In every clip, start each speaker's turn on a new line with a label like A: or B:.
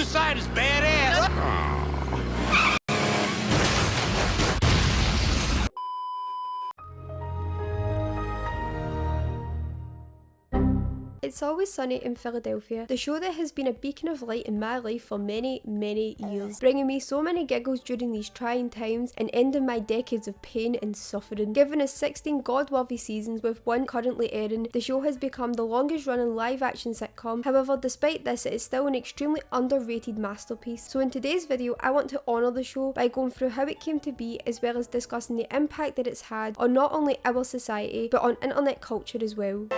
A: Suicide is badass.
B: It's Always Sunny in Philadelphia, the show that has been a beacon of light in my life for many, many years, bringing me so many giggles during these trying times and ending my decades of pain and suffering. Given us 16 god-worthy seasons with one currently airing, the show has become the longest running live-action sitcom. However, despite this, it is still an extremely underrated masterpiece. So in today's video, I want to honour the show by going through how it came to be, as well as discussing the impact that it's had on not only our society, but on internet culture as well.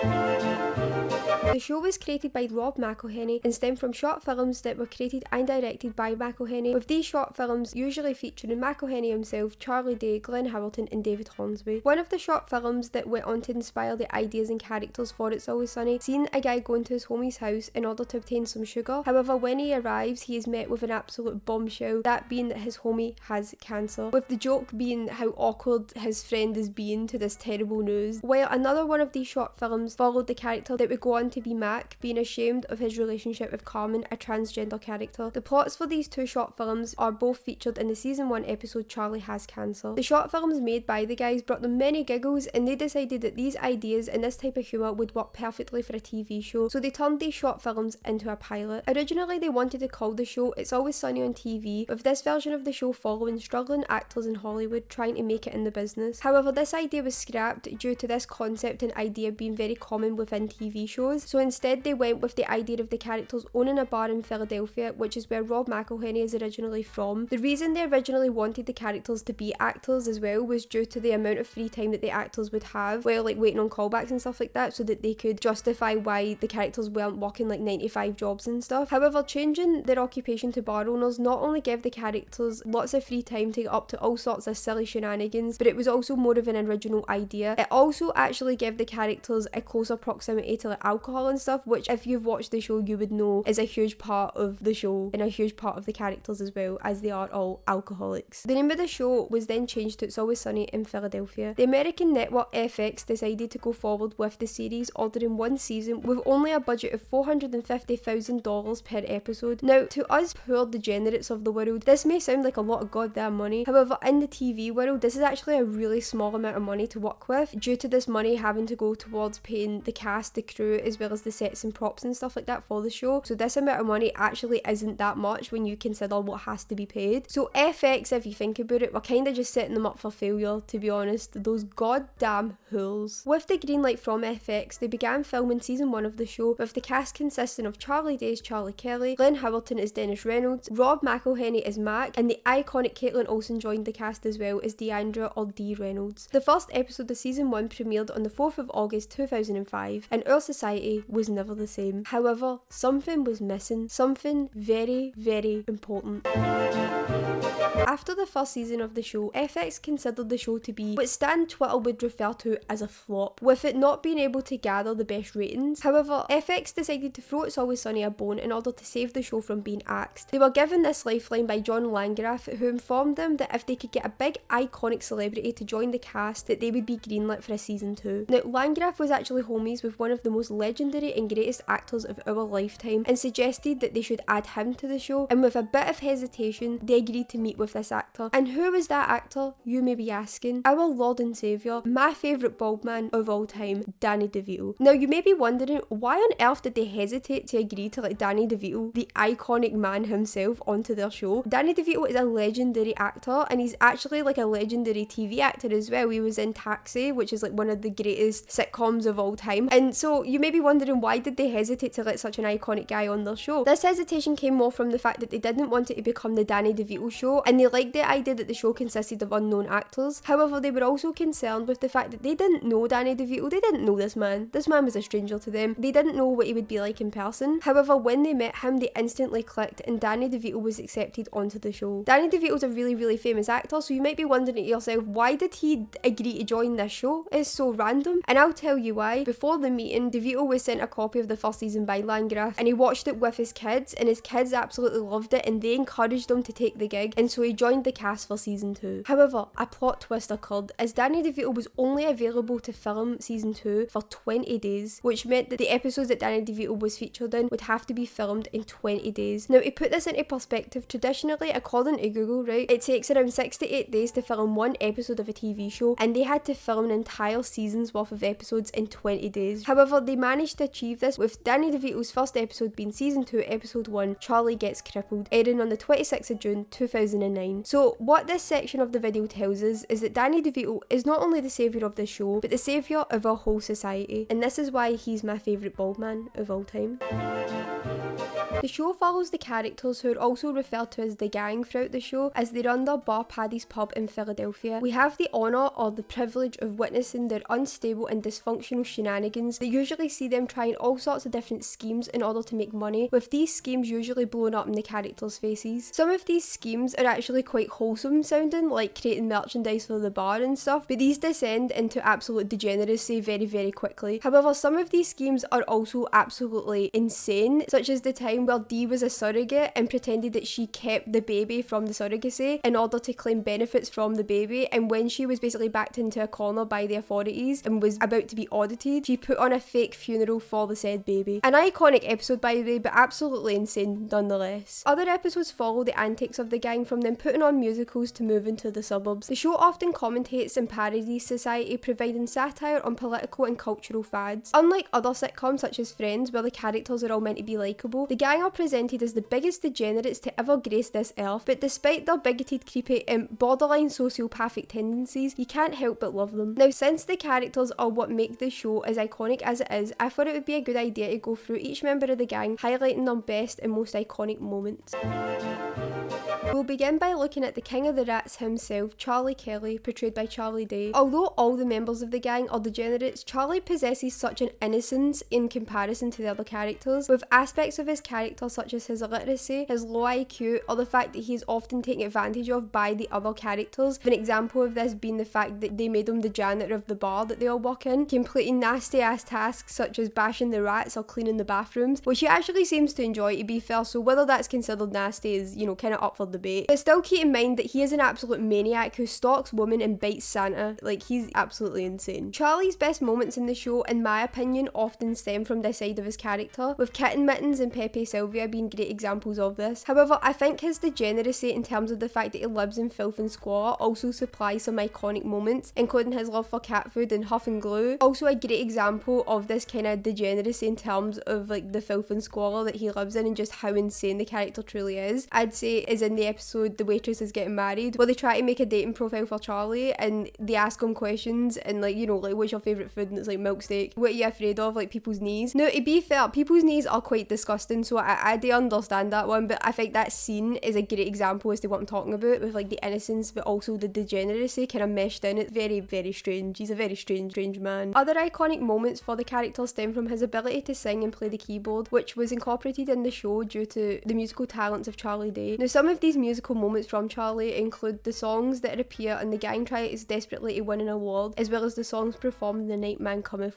B: The show was created by Rob McElhenney and stemmed from short films that were created and directed by McElhenney, with these short films usually featuring McElhenney himself, Charlie Day, Glenn Howerton and David Hornsby. One of the short films that went on to inspire the ideas and characters for It's Always Sunny seen a guy going to his homie's house in order to obtain some sugar. However, when he arrives, he is met with an absolute bombshell, that being that his homie has cancer, with the joke being how awkward his friend is being to this terrible news. While another one of these short films followed the character that would go on to be Mac, being ashamed of his relationship with Carmen, a transgender character. The plots for these two short films are both featured in the season 1 episode Charlie Has Cancer. The short films made by the guys brought them many giggles, and they decided that these ideas and this type of humour would work perfectly for a TV show, so they turned these short films into a pilot. Originally they wanted to call the show It's Always Sunny on TV, with this version of the show following struggling actors in Hollywood trying to make it in the business. However, this idea was scrapped due to this concept and idea being very common within TV shows, so instead they went with the idea of the characters owning a bar in Philadelphia, which is where Rob McElhenney is originally from. The reason they originally wanted the characters to be actors as well was due to the amount of free time that the actors would have while like waiting on callbacks and stuff like that, so that they could justify why the characters weren't working like 9 to 5 jobs and stuff. However, changing their occupation to bar owners not only gave the characters lots of free time to get up to all sorts of silly shenanigans, but it was also more of an original idea. It also actually gave the characters a closer proximity to like alcohol and stuff, which if you've watched the show you would know is a huge part of the show and a huge part of the characters as well, as they are all alcoholics. The name of the show was then changed to It's Always Sunny in Philadelphia. The American network FX decided to go forward with the series, ordering one season with only a budget of $450,000 per episode. Now, to us poor degenerates of the world, this may sound like a lot of goddamn money. However, in the TV world, this is actually a really small amount of money to work with, due to this money having to go towards paying the cast, the crew, as well as the sets and props and stuff like that for the show. So this amount of money actually isn't that much when you consider what has to be paid. So FX, if you think about it, we're kind of just setting them up for failure, to be honest. Those goddamn hools. With the green light from FX, they began filming season 1 of the show, with the cast consisting of Charlie Day as Charlie Kelly, Glenn Howerton as Dennis Reynolds, Rob McElhenney as Mac, and the iconic Caitlin Olsen joined the cast as well as Deandra or Dee Reynolds. The first episode of season 1 premiered on the 4th of August 2005, and our society was never the same. However, something was missing, something very, very important. After the first season of the show, FX considered the show to be what Stan Twitter would refer to as a flop, with it not being able to gather the best ratings. However, FX decided to throw It's Always Sunny a bone in order to save the show from being axed. They were given this lifeline by John Landgraf, who informed them that if they could get a big iconic celebrity to join the cast, that they would be greenlit for a season 2. Now, Landgraf was actually homies with one of the most legendary and greatest actors of our lifetime, and suggested that they should add him to the show, and with a bit of hesitation, they agreed to meet with this actor. And who was that actor, you may be asking? Our Lord and Saviour, my favourite bald man of all time, Danny DeVito. Now, you may be wondering, why on earth did they hesitate to agree to let Danny DeVito, the iconic man himself, onto their show? Danny DeVito is a legendary actor, and he's actually like a legendary TV actor as well. He was in Taxi, which is like one of the greatest sitcoms of all time. And so you may be wondering, why did they hesitate to let such an iconic guy on their show? This hesitation came more from the fact that they didn't want it to become the Danny DeVito show, and they liked the idea that the show consisted of unknown actors. However, they were also concerned with the fact that they didn't know Danny DeVito. They didn't know this man. This man was a stranger to them. They didn't know what he would be like in person. However, when they met him, they instantly clicked, and Danny DeVito was accepted onto the show. Danny DeVito's a really, really famous actor, so you might be wondering to yourself, why did he agree to join this show? It's so random. And I'll tell you why. Before the meeting, DeVito was sent a copy of the first season by Landgraf, and he watched it with his kids, and his kids absolutely loved it, and they encouraged him to take the gig, and so he joined the cast for season 2. However, a plot twist occurred, as Danny DeVito was only available to film season 2 for 20 days, which meant that the episodes that Danny DeVito was featured in would have to be filmed in 20 days. Now, to put this into perspective, traditionally, according to Google, right, it takes around 6 to 8 days to film one episode of a TV show, and they had to film an entire season's worth of episodes in 20 days. However, they managed to achieve this, with Danny DeVito's first episode being season 2, episode 1, Charlie Gets Crippled, airing on the 26th of June 2009. So what this section of the video tells us is that Danny DeVito is not only the saviour of the show, but the saviour of our whole society, and this is why he's my favourite bald man of all time. The show follows the characters, who are also referred to as the gang throughout the show, as they run their bar Paddy's pub in Philadelphia. We have the honour or the privilege of witnessing their unstable and dysfunctional shenanigans that usually see them trying all sorts of different schemes in order to make money, with these schemes usually blown up in the characters' faces. Some of these schemes are actually quite wholesome sounding, like creating merchandise for the bar and stuff, but these descend into absolute degeneracy very, very quickly. However, some of these schemes are also absolutely insane, such as the time where Dee was a surrogate and pretended that she kept the baby from the surrogacy in order to claim benefits from the baby, and when she was basically backed into a corner by the authorities and was about to be audited, she put on a fake funeral for the said baby. An iconic episode, by the way, but absolutely insane nonetheless. Other episodes follow the antics of the gang, from them putting on musicals to moving to the suburbs. The show often commentates and parodies society, providing satire on political and cultural fads. Unlike other sitcoms such as Friends, where the characters are all meant to be likeable, the gang are presented as the biggest degenerates to ever grace this earth, but despite their bigoted, creepy, and borderline sociopathic tendencies, you can't help but love them. Now, since the characters are what make the show as iconic as it is, I thought it would be a good idea to go through each member of the gang, highlighting their best and most iconic moments. We'll begin by looking at the king of the rats himself, Charlie Kelly, portrayed by Charlie Day. Although all the members of the gang are degenerates, Charlie possesses such an innocence in comparison to the other characters, with aspects of his character such as his illiteracy, his low IQ, or the fact that he is often taken advantage of by the other characters. An example of this being the fact that they made him the janitor of the bar that they all work in, completing nasty ass tasks such as bashing the rats or cleaning the bathrooms, which he actually seems to enjoy, to be fair, so whether that's considered nasty is, you know, kind of up for debate. But still keep in mind that he is an absolute maniac who stalks women and bites Santa. Like, he's absolutely insane. Charlie's best moments in the show, in my opinion, often stem from this side of his character, with Kitten Mittens and Pepe Sylvia being great examples of this. However, I think his degeneracy in terms of the fact that he lives in filth and squalor also supplies some iconic moments, including his love for cat food and Huff and Glue. Also a great example of this kind of degeneracy in terms of like the filth and squalor that he lives in and just how insane the character truly is, I'd say is in the episode The Waitress is Getting Married, where they try to make a dating profile for Charlie and they ask him questions and like, you know, like, what's your favourite food? And it's like milk steak. What are you afraid of? Like people's knees. Now, to be fair, people's knees are quite disgusting, so I do understand that one, but I think that scene is a great example as to what I'm talking about, with like the innocence but also the degeneracy kind of meshed in. It's very, very strange. He's a very strange man. Other iconic moments for the character stem from his ability to sing and play the keyboard, which was incorporated in the show due to the musical talents of Charlie Day. Now, some of these musical moments from Charlie include the songs that appear and the gang tries desperately to win an award, as well as the songs performed in The Night Man Cometh.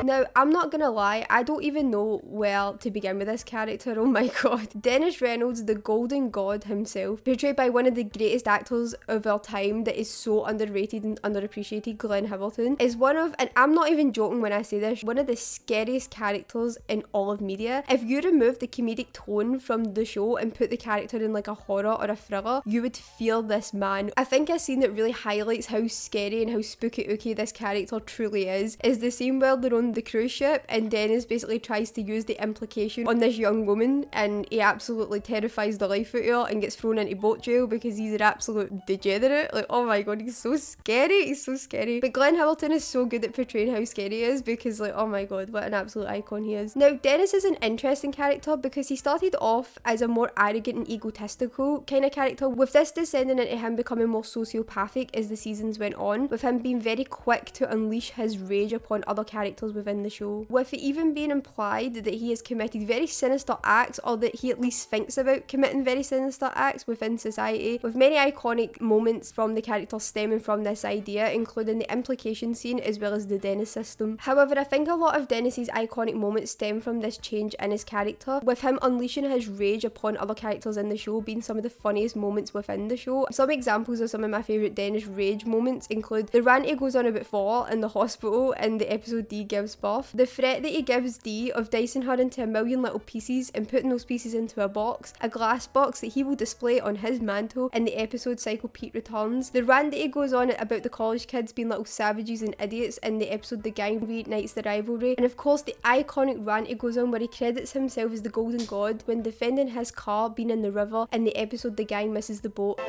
B: Now, I'm not gonna lie, I don't even know where to begin with this character, oh my god. Dennis Reynolds, the golden god himself, portrayed by one of the greatest actors of our time that is so underrated and underappreciated, Glenn Hamilton, is one of, and I'm not even joking when I say this, one of the scariest characters in all of media. If you remove the comedic tone from the show and put the character in like a horror or a thriller, you would fear this man. I think a scene that really highlights how scary and how spooky ooky this character truly is the scene where they're on the cruise ship and Dennis basically tries to use the implication on this young woman and he absolutely terrifies the life out of her and gets thrown into boat jail because he's an absolute degenerate. Like, oh my god, he's so scary. But Glenn Hamilton is so good at portraying how scary he is because, like, oh my god, what an absolute icon he is. Now, Dennis is an interesting character because he started off as a more arrogant and egotistical kind of character, with this descending into him becoming more sociopathic as the seasons went on, with him being very quick to unleash his rage upon other characters characters within the show, with it even being implied that he has committed very sinister acts, or that he at least thinks about committing very sinister acts within society, with many iconic moments from the character stemming from this idea, including the implication scene as well as the Dennis system. However, I think a lot of Dennis's iconic moments stem from this change in his character, with him unleashing his rage upon other characters in the show being some of the funniest moments within the show. Some examples of some of my favourite Dennis rage moments include the rant he goes on about Fall in the hospital in the episode Dee gives birth, the threat that he gives Dee of dicing her into a million little pieces and putting those pieces into a box, a glass box that he will display on his mantle in the episode Psycho Pete Returns, the rant that he goes on about the college kids being little savages and idiots in the episode The Gang reignites the rivalry, and of course the iconic rant he goes on where he credits himself as the golden god when defending his car being in the river in the episode The Gang misses the boat.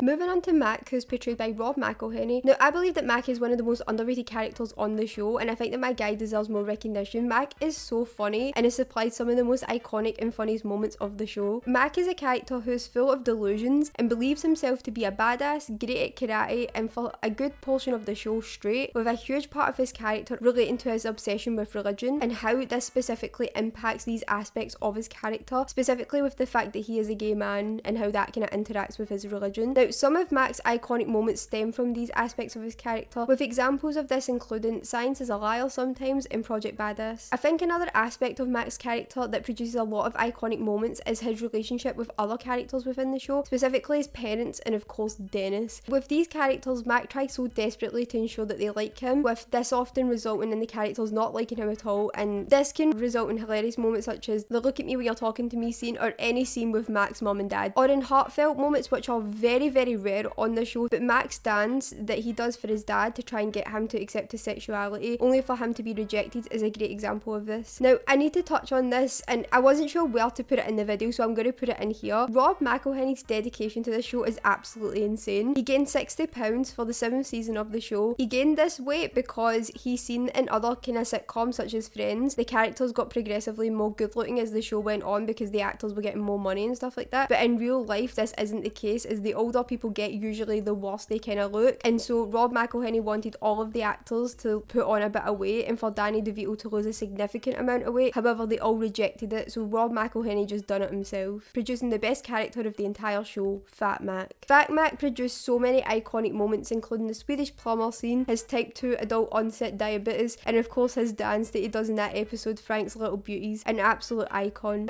B: Moving on to Mac, who's portrayed by Rob McElhenney. Now, I believe that Mac is one of the most underrated characters on the show, and I think that my guy deserves more recognition. Mac is so funny and has supplied some of the most iconic and funniest moments of the show. Mac is a character who is full of delusions and believes himself to be a badass, great at karate, and for a good portion of the show straight, with a huge part of his character relating to his obsession with religion and how this specifically impacts these aspects of his character, specifically with the fact that he is a gay man and how that kind of interacts with his religion. Now, some of Mac's iconic moments stem from these aspects of his character, with examples of this including Science is a Liar sometimes in Project Badass. I think another aspect of Mac's character that produces a lot of iconic moments is his relationship with other characters within the show, specifically his parents and of course Dennis. With these characters, Mac tries so desperately to ensure that they like him, with this often resulting in the characters not liking him at all, and this can result in hilarious moments such as the look at me when you're talking to me scene, or any scene with Mac's mum and dad, or in heartfelt moments which are very rare on the show, but Mac's dance that he does for his dad to try and get him to accept his sexuality only for him to be rejected is a great example of this. Now, I need to touch on this, and I wasn't sure where to put it in the video, so I'm going to put it in here. Rob McElhenney's dedication to the show is absolutely insane. He gained 60 pounds for the 7th season of the show. He gained this weight because he's seen in other kind of sitcoms such as Friends, the characters got progressively more good looking as the show went on because the actors were getting more money and stuff like that, but in real life this isn't the case, as the older people get usually the worse they kind of look, and so Rob McElhenney wanted all of the actors to put on a bit of weight and for Danny DeVito to lose a significant amount of weight. However, they all rejected it, so Rob McElhenney just done it himself, producing the best character of the entire show, Fat Mac. Fat Mac produced so many iconic moments, including the Swedish plumber scene, his type 2 adult onset diabetes, and of course his dance that he does in that episode Frank's Little Beauties, an absolute icon.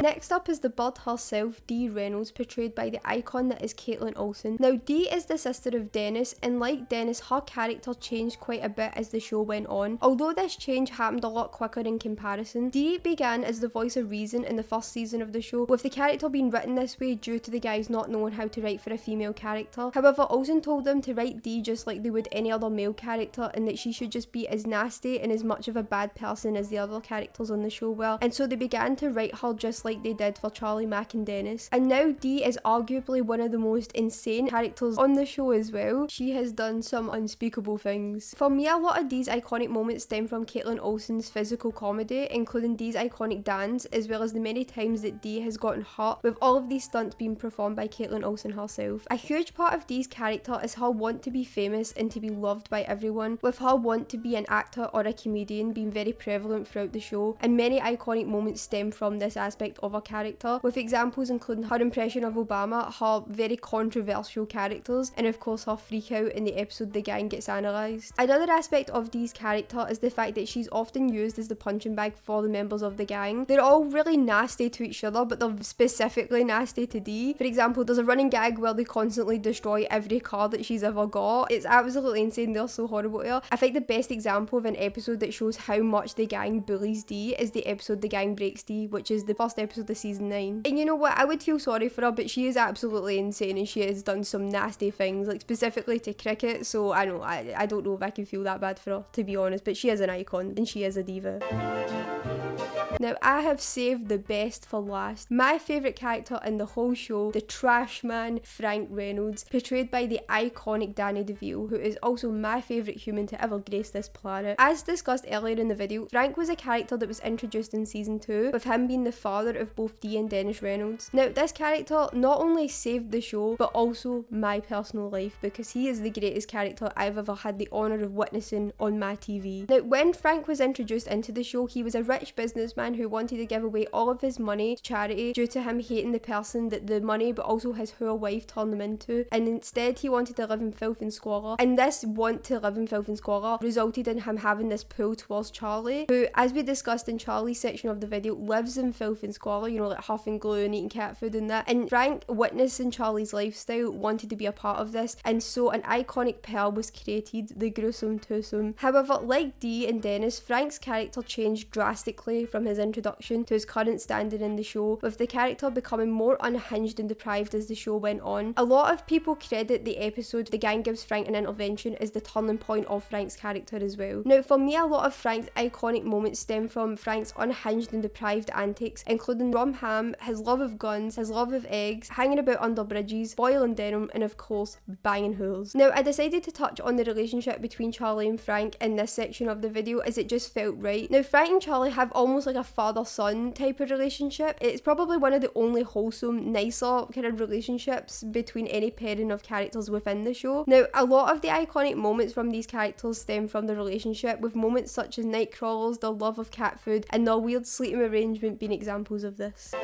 B: Next up is the bird herself, Dee Reynolds, portrayed by the icon that is Caitlin Olsen. Now, Dee is the sister of Dennis, and like Dennis, her character changed quite a bit as the show went on. Although this change happened a lot quicker in comparison, Dee began as the voice of reason in the first season of the show, with the character being written this way due to the guys not knowing how to write for a female character. However, Olsen told them to write Dee just like they would any other male character, and that she should just be as nasty and as much of a bad person as the other characters on the show were, and so they began to write her just like they did for Charlie, Mac and Dennis. And now Dee is arguably one of the most insane characters on the show as well. She has done some unspeakable things. For me, a lot of Dee's iconic moments stem from Caitlin Olsen's physical comedy, including Dee's iconic dance, as well as the many times that Dee has gotten hurt, with all of these stunts being performed by Caitlin Olsen herself. A huge part of Dee's character is her want to be famous and to be loved by everyone, with her want to be an actor or a comedian being very prevalent throughout the show, and many iconic moments stem from this aspect of her character, with examples including her impression of Obama, her very controversial characters, and of course her freak out in the episode The Gang Gets Analysed. Another aspect of Dee's character is the fact that she's often used as the punching bag for the members of the gang. They're all really nasty to each other, but they're specifically nasty to Dee. For example, there's a running gag where they constantly destroy every car that she's ever got. It's absolutely insane, they're so horrible to her. I think the best example of an episode that shows how much the gang bullies Dee is the episode The Gang Breaks Dee, which is the first episode of season 9. And you know what, I would feel sorry for her, but she is absolutely insane and she has done some nasty things, like specifically to cricket, so I don't know if I can feel that bad for her, to be honest, but she is an icon and she is a diva. Now I have saved the best for last. My favourite character in the whole show, the trash man Frank Reynolds, portrayed by the iconic Danny DeVito, who is also my favourite human to ever grace this planet. As discussed earlier in the video, Frank was a character that was introduced in season 2, with him being the father of both Dee and Dennis Reynolds. Now this character not only saved the show, but also my personal life, because he is the greatest character I've ever had the honour of witnessing on my TV. Now when Frank was introduced into the show, he was a rich businessman who wanted to give away all of his money to charity due to him hating the person that the money but also his poor wife turned him into, and instead he wanted to live in filth and squalor, and this want to live in filth and squalor resulted in him having this pull towards Charlie, who, as we discussed in Charlie's section of the video, lives in filth and squalor, you know, like huffing glue and eating cat food and that, and Frank, witnessing Charlie's lifestyle, wanted to be a part of this, and so an iconic pearl was created, the gruesome twosome. However, like Dee and Dennis, Frank's character changed drastically from his introduction to his current standing in the show, with the character becoming more unhinged and deprived as the show went on. A lot of people credit the episode The Gang Gives Frank an Intervention as the turning point of Frank's character as well. Now for me, a lot of Frank's iconic moments stem from Frank's unhinged and deprived antics, including rum ham, his love of guns, his love of eggs, hanging about under bridges, boiling denim, and of course banging hools. Now I decided to touch on the relationship between Charlie and Frank in this section of the video as it just felt right. Now Frank and Charlie have almost like a father-son type of relationship. It's probably one of the only wholesome, nicer kind of relationships between any pairing of characters within the show. Now a lot of the iconic moments from these characters stem from the relationship, with moments such as night crawlers, their love of cat food, and their weird sleeping arrangement being examples of this.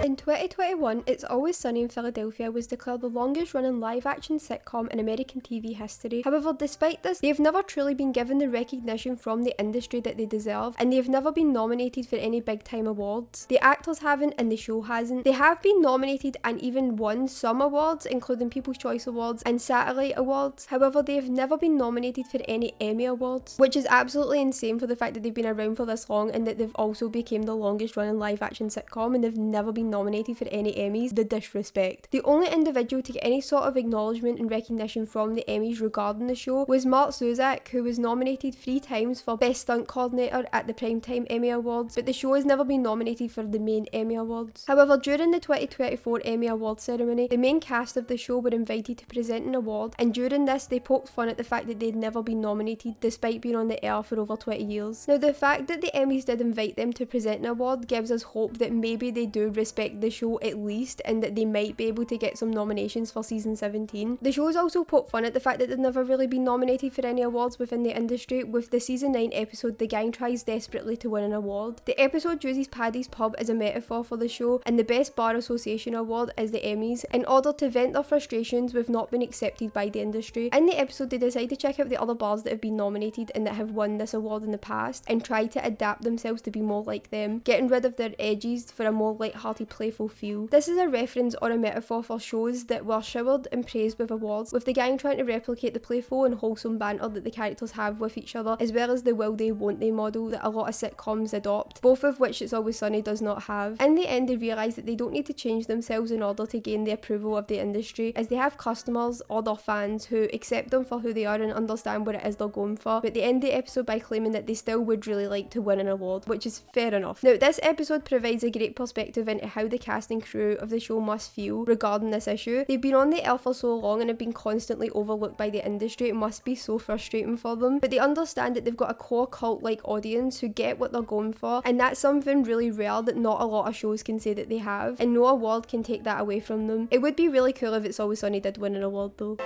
B: In 2021, It's Always Sunny in Philadelphia was declared the longest running live-action sitcom in American TV history. However, despite this, they have never truly been given the recognition from the industry that they deserve, and they have never been nominated for any big-time awards. The actors haven't, and the show hasn't. They have been nominated and even won some awards, including People's Choice Awards and Satellite Awards. However, they have never been nominated for any Emmy Awards, which is absolutely insane for the fact that they've been around for this long and that they've also become the longest running live-action sitcom and they've never been nominated for any Emmys. The disrespect. The only individual to get any sort of acknowledgement and recognition from the Emmys regarding the show was Mark Zuzak, who was nominated 3 times for Best Stunt Coordinator at the Primetime Emmy Awards, but the show has never been nominated for the main Emmy Awards. However, during the 2024 Emmy Awards ceremony, the main cast of the show were invited to present an award, and during this they poked fun at the fact that they'd never been nominated despite being on the air for over 20 years. Now the fact that the Emmys did invite them to present an award gives us hope that maybe they do respect the show at least, and that they might be able to get some nominations for season 17. The show's also poked fun at the fact that they've never really been nominated for any awards within the industry, with the season 9 episode The Gang Tries Desperately to Win an Award. The episode uses Paddy's Pub as a metaphor for the show, and the Best Bar Association Award is the Emmys, in order to vent their frustrations with not being accepted by the industry. In the episode they decide to check out the other bars that have been nominated and that have won this award in the past, and try to adapt themselves to be more like them, getting rid of their edges for a more light-hearted, playful feel. This is a reference or a metaphor for shows that were showered and praised with awards, with the gang trying to replicate the playful and wholesome banter that the characters have with each other, as well as the will they won't they model that a lot of sitcoms adopt, both of which It's Always Sunny does not have. In the end, they realise that they don't need to change themselves in order to gain the approval of the industry, as they have customers or their fans who accept them for who they are and understand what it is they're going for, but they end the episode by claiming that they still would really like to win an award, which is fair enough. Now this episode provides a great perspective into how the cast and crew of the show must feel regarding this issue. They've been on the air for so long and have been constantly overlooked by the industry. It must be so frustrating for them, but they understand that they've got a core cult-like audience who get what they're going for, and that's something really rare that not a lot of shows can say that they have, and no award can take that away from them. It would be really cool if It's Always Sunny did win an award though.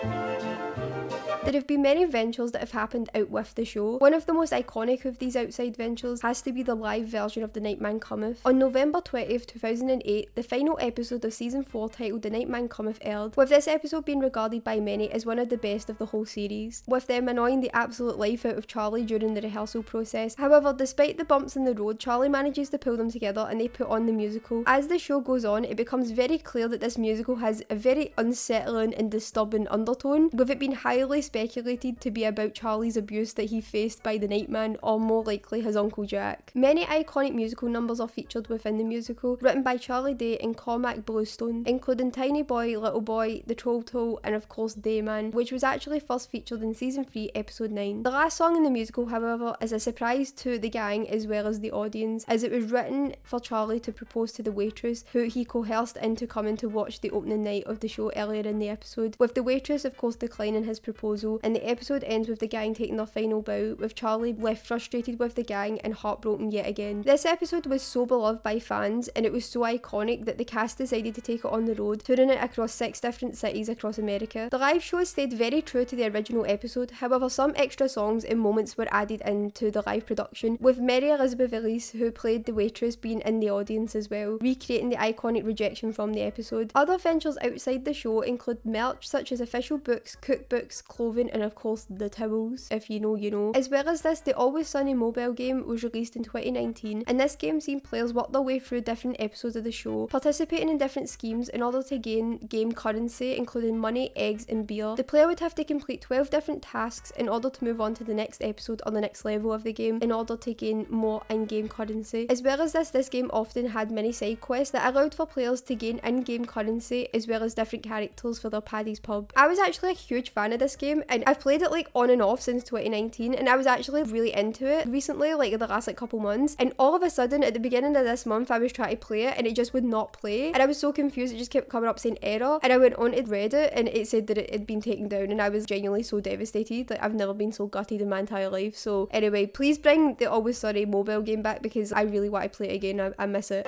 B: There have been many ventures that have happened out with the show. One of the most iconic of these outside ventures has to be the live version of The Night Man Cometh. On November 20th, 2008, the final episode of season 4 titled The Night Man Cometh aired, with this episode being regarded by many as one of the best of the whole series, with them annoying the absolute life out of Charlie during the rehearsal process. However, despite the bumps in the road, Charlie manages to pull them together and they put on the musical. As the show goes on, it becomes very clear that this musical has a very unsettling and disturbing undertone, with it being highly speculated to be about Charlie's abuse that he faced by the Nightman, or more likely his Uncle Jack. Many iconic musical numbers are featured within the musical, written by Charlie Day and Cormac Bluestone, including Tiny Boy, Little Boy, The Troll Toll, and of course Dayman, which was actually first featured in season 3, episode 9. The last song in the musical, however, is a surprise to the gang as well as the audience, as it was written for Charlie to propose to the waitress, who he coerced into coming to watch the opening night of the show earlier in the episode, with the waitress of course declining his proposal, and the episode ends with the gang taking their final bow, with Charlie left frustrated with the gang and heartbroken yet again. This episode was so beloved by fans, and it was so iconic that the cast decided to take it on the road, touring it across 6 different cities across America. The live show stayed very true to the original episode, however some extra songs and moments were added into the live production, with Mary Elizabeth Elise, who played the waitress, being in the audience as well, recreating the iconic rejection from the episode. Other ventures outside the show include merch such as official books, cookbooks, clothing, and of course the towels. If you know, you know. As well as this, the Always Sunny mobile game was released in 2019, and this game seen players work their way through different episodes of the show, participating in different schemes in order to gain game currency, including money, eggs, and beer. The player would have to complete 12 different tasks in order to move on to the next episode or the next level of the game in order to gain more in-game currency. As well as this game often had many side quests that allowed for players to gain in-game currency as well as different characters for their Paddy's Pub. I was actually a huge fan of this game, and I've played it like on and off since 2019, and I was actually really into it recently, like the last couple months, and all of a sudden at the beginning of this month I was trying to play it and it just would not play, and I was so confused. It just kept coming up saying error, and I went on to Reddit and it said that it had been taken down, and I was genuinely so devastated. Like, I've never been so gutted in my entire life. So anyway, please bring the Always Sunny mobile game back, because I really want to play it again. I miss it.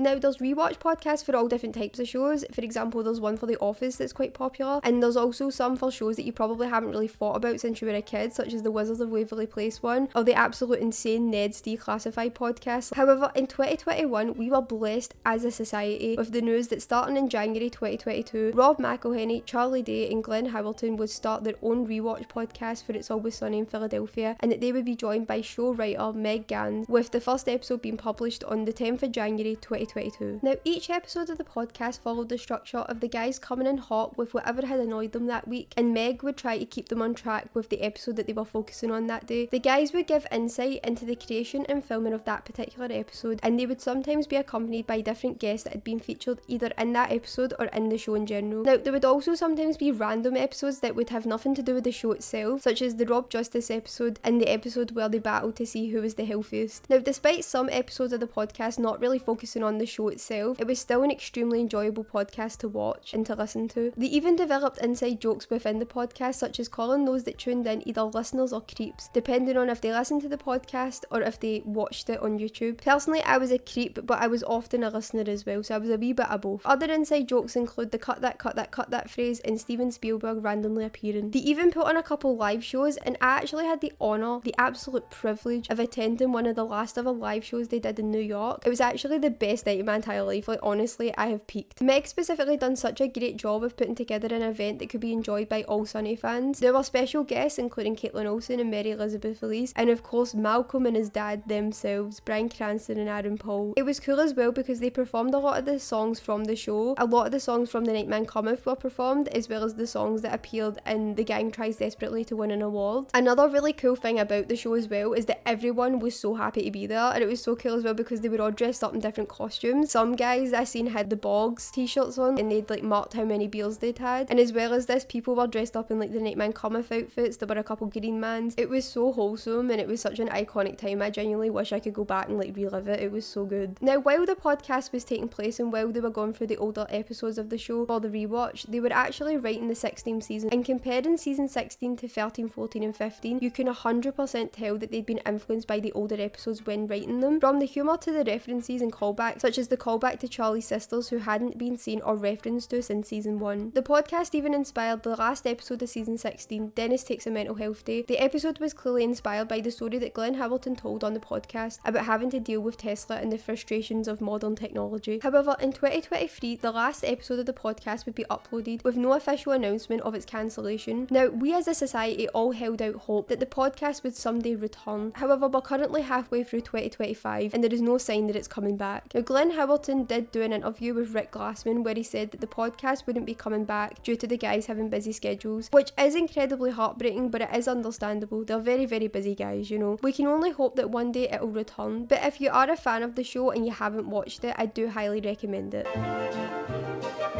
B: Now, there's rewatch podcasts for all different types of shows. For example, there's one for The Office that's quite popular, and there's also some for shows that you probably haven't really thought about since you were a kid, such as the Wizards of Waverly Place one, or the absolute insane Ned's Declassified podcast. However, in 2021, we were blessed as a society with the news that starting in January 2022, Rob McElhenney, Charlie Day, and Glenn Howerton would start their own rewatch podcast for It's Always Sunny in Philadelphia, and that they would be joined by show writer Meg Gans, with the first episode being published on the 10th of January 2022. Now, each episode of the podcast followed the structure of the guys coming in hot with whatever had annoyed them that week, and Meg would try to keep them on track with the episode that they were focusing on that day. The guys would give insight into the creation and filming of that particular episode, and they would sometimes be accompanied by different guests that had been featured either in that episode or in the show in general. Now, there would also sometimes be random episodes that would have nothing to do with the show itself, such as the Rob Justice episode and the episode where they battled to see who was the healthiest. Now, despite some episodes of the podcast not really focusing on the show itself, it was still an extremely enjoyable podcast to watch and to listen to. They even developed inside jokes within the podcast, such as calling those that tuned in either listeners or creeps, depending on if they listened to the podcast or if they watched it on YouTube. Personally, I was a creep, but I was often a listener as well, so I was a wee bit of both. Other inside jokes include the cut that phrase and Steven Spielberg randomly appearing. They even put on a couple live shows, and I actually had the honour, the absolute privilege of attending one of the last ever live shows they did in New York. It was actually the best night of my entire life. Like, honestly, I have peaked. Meg specifically done such a great job of putting together an event that could be enjoyed by all Sunny fans. There were special guests including Caitlin Olsen and Mary Elizabeth Elise, and of course Malcolm and his dad themselves, Bryan Cranston and Aaron Paul. It was cool as well because they performed a lot of the songs from the show. A lot of the songs from The Nightman Cometh were performed, as well as the songs that appeared in The Gang Tries Desperately to Win an Award. Another really cool thing about the show as well is that everyone was so happy to be there, and it was so cool as well because they were all dressed up in different costumes. Some guys I seen had the Bogs t-shirts on, and they'd like marked how many beers they'd had, and as well as this, people were dressed up in like the Nightman Cometh outfits. There were a couple green mans. It was so wholesome, and it was such an iconic time. I genuinely wish I could go back and like relive it. It was so good. Now, while the podcast was taking place and while they were going through the older episodes of the show for the rewatch, they were actually writing the 16th season, and comparing season 16 to 13, 14 and 15, you can 100% tell that they'd been influenced by the older episodes when writing them. From the humour to the references and callbacks, such as the callback to Charlie's sisters who hadn't been seen or referenced to since season 1. The podcast even inspired the last episode of season 16, Dennis Takes a Mental Health Day. The episode was clearly inspired by the story that Glenn Howerton told on the podcast about having to deal with Tesla and the frustrations of modern technology. However, in 2023, the last episode of the podcast would be uploaded with no official announcement of its cancellation. Now, we as a society all held out hope that the podcast would someday return. However, we're currently halfway through 2025 and there is no sign that it's coming back. Now, Glenn Howerton did do an interview with Rick Glassman where he said that the podcast wouldn't be coming back due to the guys having busy schedules, which is incredibly heartbreaking, but it is understandable. They're very, very busy guys, you know. We can only hope that one day it'll return, but if you are a fan of the show and you haven't watched it, I do highly recommend it.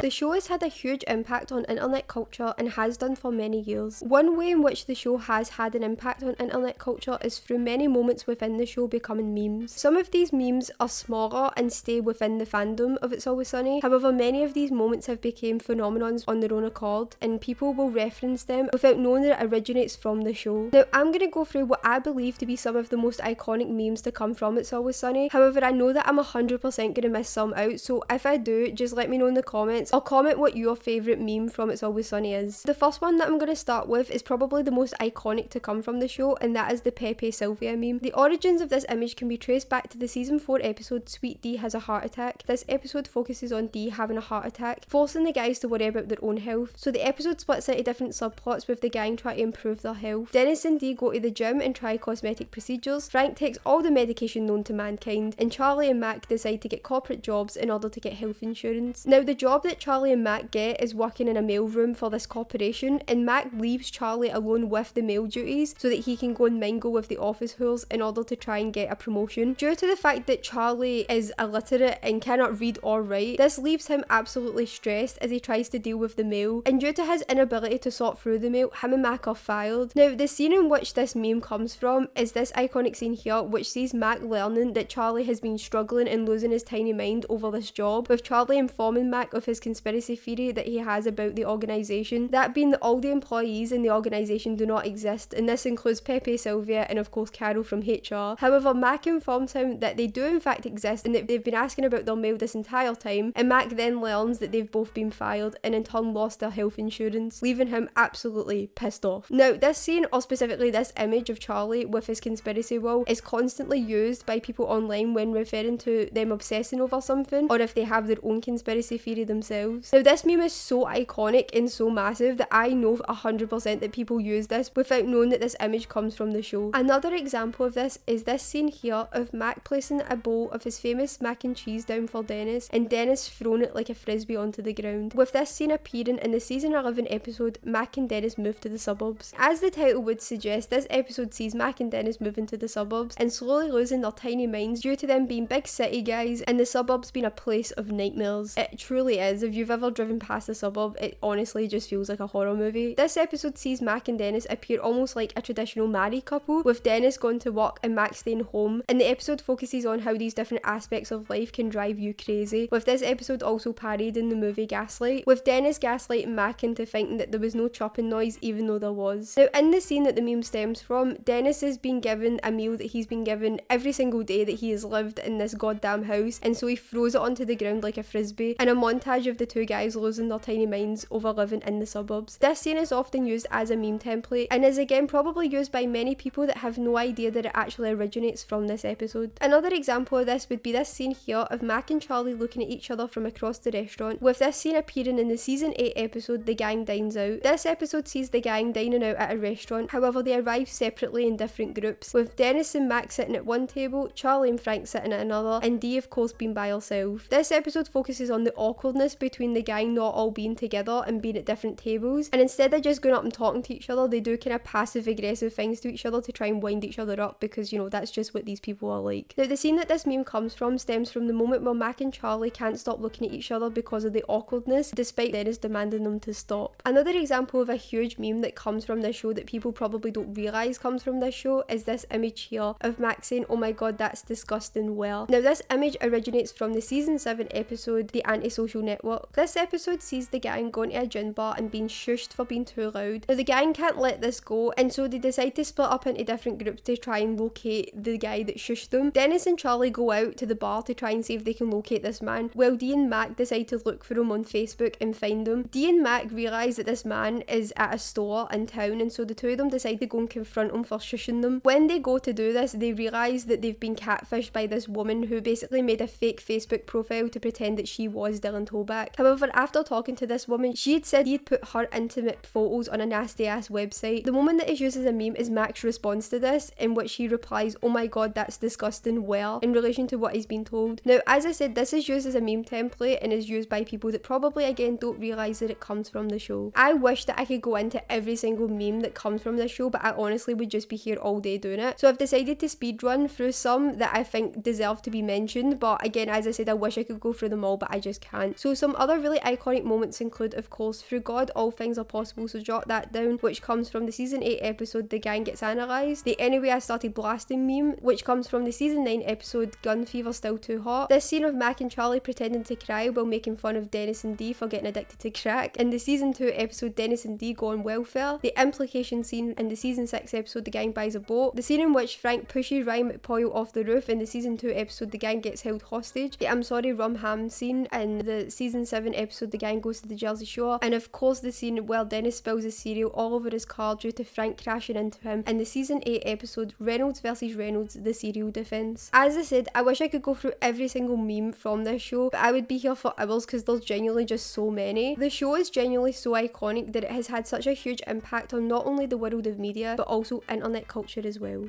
B: The show has had a huge impact on internet culture and has done for many years. One way in which the show has had an impact on internet culture is through many moments within the show becoming memes. Some of these memes are smaller and stay within the fandom of It's Always Sunny. However, many of these moments have become phenomenons on their own accord, and people will reference them without knowing that it originates from the show. Now, I'm going to go through what I believe to be some of the most iconic memes to come from It's Always Sunny. However, I know that I'm 100% going to miss some out, so if I do, just let me know in the comments, or comment what your favourite meme from It's Always Sunny is. The first one that I'm going to start with is probably the most iconic to come from the show, and that is the Pepe Sylvia meme. The origins of this image can be traced back to the season 4 episode Sweet D Has a Heart Attack. This episode focuses on Dee having a heart attack, forcing the guys to worry about their own health. So the episode splits into different subplots with the gang trying to improve their health. Dennis and Dee go to the gym and try cosmetic procedures. Frank takes all the medication known to mankind, and Charlie and Mac decide to get corporate jobs in order to get health insurance. Now, the job that Charlie and Mac get is working in a mailroom for this corporation, and Mac leaves Charlie alone with the mail duties so that he can go and mingle with the office whores in order to try and get a promotion. Due to the fact that Charlie is illiterate and cannot read or write, this leaves him absolutely stressed as he tries to deal with the mail, and due to his inability to sort through the mail, him and Mac are fired. Now, the scene in which this meme comes from is this iconic scene here, which sees Mac learning that Charlie has been struggling and losing his tiny mind over this job, with Charlie informing Mac of his conspiracy theory that he has about the organisation, that being that all the employees in the organisation do not exist, and this includes Pepe Sylvia and of course Carol from HR. However, Mac informs him that they do in fact exist and that they've been asking about their mail this entire time, and Mac then learns that they've both been fired and in turn lost their health insurance, leaving him absolutely pissed off. Now, this scene, or specifically this image of Charlie with his conspiracy will, is constantly used by people online when referring to them obsessing over something, or if they have their own conspiracy theory themselves. Now, this meme is so iconic and so massive that I know 100% that people use this without knowing that this image comes from the show. Another example of this is this scene here of Mac placing a bowl of his famous mac and cheese down for Dennis, and Dennis throwing it like a frisbee onto the ground. With this scene appearing in the season 11 episode Mac and Dennis Move to the Suburbs. As the title would suggest, this episode sees Mac and Dennis moving to the suburbs and slowly losing their tiny minds due to them being big city guys and the suburbs being a place of nightmares. It truly is. If you've ever driven past a suburb, it honestly just feels like a horror movie. This episode sees Mac and Dennis appear almost like a traditional married couple, with Dennis going to work and Mac staying home, and the episode focuses on how these different aspects of life can drive you crazy, with this episode also parodied in the movie Gaslight, with Dennis gaslighting Mac into thinking that there was no chopping noise even though there was. Now, in the scene that the meme stems from, Dennis is being given a meal that he's been given every single day that he has lived in this goddamn house, and so he throws it onto the ground like a frisbee, and a montage of the two guys losing their tiny minds over living in the suburbs. This scene is often used as a meme template, and is again probably used by many people that have no idea that it actually originates from this episode. Another example of this would be this scene here of Mac and Charlie looking at each other from across the restaurant, with this scene appearing in the season 8 episode The Gang Dines Out. This episode sees the gang dining out at a restaurant, however they arrive separately in different groups, with Dennis and Mac sitting at one table, Charlie and Frank sitting at another, and Dee of course being by herself. This episode focuses on the awkwardness between the gang not all being together and being at different tables, and instead of just going up and talking to each other, they do kind of passive aggressive things to each other to try and wind each other up, because you know that's just what these people are like. Now, the scene that this meme comes from stems from the moment where Mac and Charlie can't stop looking at each other because of the awkwardness, despite Dennis demanding them to stop. Another example of a huge meme that comes from this show that people probably don't realise comes from this show is this image here of Mac saying, "Oh my god, that's disgusting well." Now, this image originates from the season 7 episode The Antisocial Network. This episode sees the gang going to a gin bar and being shushed for being too loud. Now, the gang can't let this go, and so they decide to split up into different groups to try and locate the guy that shushed them. Dennis and Charlie go out to the bar to try and see if they can locate this man, while Dee and Mac decide to look for him on Facebook and find him. Dee and Mac realise that this man is at a store in town, and so the two of them decide to go and confront him for shushing them. When they go to do this, they realise that they've been catfished by this woman who basically made a fake Facebook profile to pretend that she was Dylan Tobin. throwback. However, after talking to this woman, she had said he had put her intimate photos on a nasty ass website. The moment that is used as a meme is Mac's response to this, in which he replies, "Oh my god, that's disgusting," well, in relation to what he's been told. Now, as I said, this is used as a meme template and is used by people that probably again don't realise that it comes from the show. I wish that I could go into every single meme that comes from the show, but I honestly would just be here all day doing it. So I've decided to speedrun through some that I think deserve to be mentioned, but again, as I said, I wish I could go through them all, but I just can't. So some other really iconic moments include, of course, "Through God, all things are possible," so jot that down, which comes from the season 8 episode The Gang Gets Analysed. The "Anyway I Started Blasting" meme, which comes from the season 9 episode Gun Fever Still Too Hot. This scene of Mac and Charlie pretending to cry while making fun of Dennis and Dee for getting addicted to crack. In the season 2 episode Dennis and Dee Go on Welfare. The implication scene in the season 6 episode The Gang Buys a Boat. The scene in which Frank pushes Ryan McPoyle off the roof in the season 2 episode The Gang Gets Held Hostage. The "I'm sorry rum ham" scene in the season 7 episode The Gang Goes to the Jersey Shore. And of course the scene where Dennis spills his cereal all over his car due to Frank crashing into him in the season 8 episode Reynolds vs Reynolds, The Cereal Defense. As I said, I wish I could go through every single meme from this show, but I would be here for hours because there's genuinely just so many. The show is genuinely so iconic that it has had such a huge impact on not only the world of media, but also internet culture as well.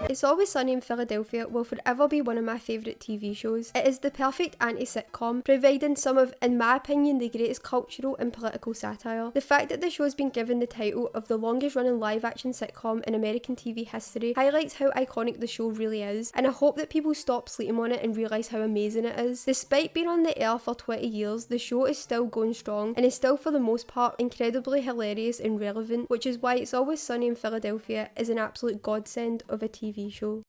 B: It's Always Sunny in Philadelphia will forever be one of my favourite TV shows. It is the perfect anti-sitcom, providing some of, in my opinion, the greatest cultural and political satire. The fact that the show has been given the title of the longest running live action sitcom in American TV history highlights how iconic the show really is, and I hope that people stop sleeping on it and realise how amazing it is. Despite being on the air for 20 years, the show is still going strong and is still for the most part incredibly hilarious and relevant, which is why It's Always Sunny in Philadelphia is an absolute godsend of a TV show.